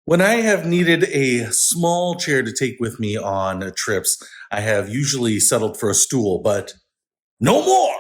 When I have needed a small chair to take with me on trips, I have usually settled for a stool, but no more.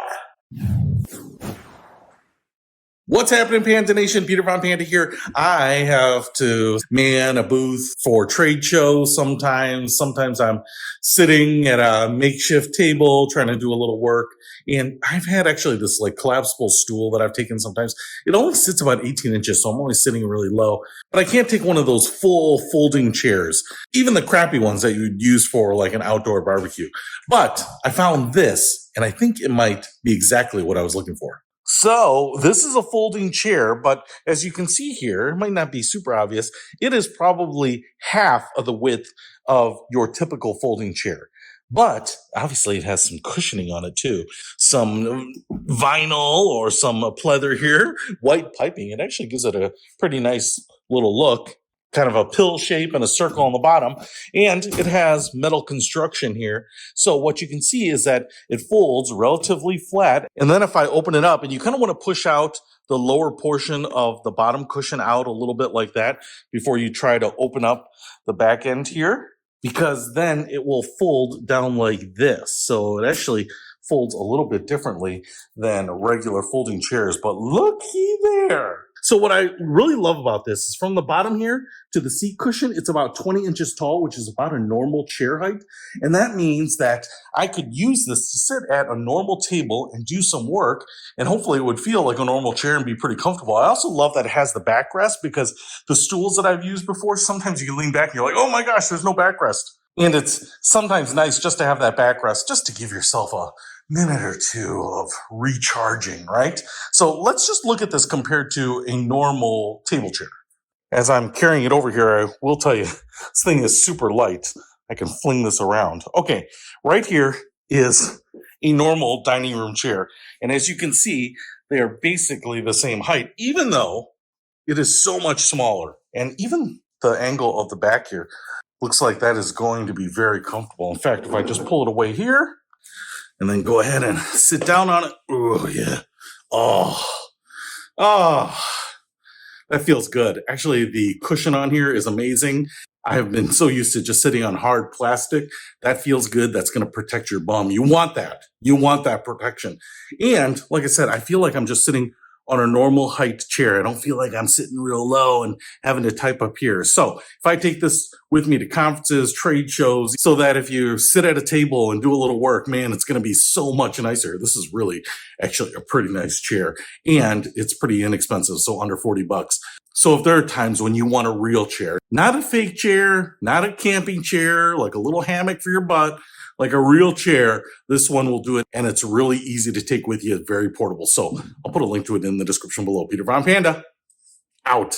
What's happening, Panda Nation? Peter Von Panda here. I have to man a booth for trade shows sometimes. Sometimes I'm sitting at a makeshift table trying to do a little work. And I've had actually this like collapsible stool that I've taken sometimes. It only sits about 18 inches, so I'm only sitting really low. But I can't take one of those full folding chairs, even the crappy ones that you'd use for like an outdoor barbecue. But I found this, and I think it might be exactly what I was looking for. So this is a folding chair, but as you can see here, it might not be super obvious. It is probably half of the width of your typical folding chair. But obviously it has some cushioning on it too. Some vinyl or some pleather here, white piping. It actually gives it a pretty nice little look. Kind of a pill shape and a circle on the bottom. And it has metal construction here. So what you can see is that it folds relatively flat. And then if I open it up, and you kind of want to push out the lower portion of the bottom cushion out a little bit like that before you try to open up the back end here, because then it will fold down like this. So it actually folds a little bit differently than regular folding chairs. But looky there. So what I really love about this is from the bottom here to the seat cushion, it's about 20 inches tall, which is about a normal chair height. And that means that I could use this to sit at a normal table and do some work, and hopefully it would feel like a normal chair and be pretty comfortable. I also love that it has the backrest, because the stools that I've used before, sometimes you can lean back and you're like, oh my gosh, there's no backrest. And it's sometimes nice just to have that backrest, just to give yourself a minute or two of recharging, right? So let's just look at this compared to a normal table chair. As I'm carrying it over here, I will tell you, this thing is super light. I can fling this around. Okay, right here is a normal dining room chair. And as you can see, they are basically the same height, even though it is so much smaller. And even the angle of the back here looks like that is going to be very comfortable. In fact, if I just pull it away here, and then go ahead and sit down on it. Oh, yeah. Oh, that feels good. Actually, the cushion on here is amazing. I have been so used to just sitting on hard plastic. That feels good. That's going to protect your bum. You want that. You want that protection. And like I said, I feel like I'm just sitting on a normal height chair. I don't feel like I'm sitting real low and having to type up here. So if I take this with me to conferences, trade shows, so that if you sit at a table and do a little work, man, it's going to be so much nicer. This is really actually a pretty nice chair, and it's pretty inexpensive. So under 40 bucks. So if there are times when you want a real chair, not a fake chair, not a camping chair, like a little hammock for your butt, like a real chair, this one will do it. And it's really easy to take with you. It's very portable. So I'll put a link to it in the description below. Peter Von Panda, out.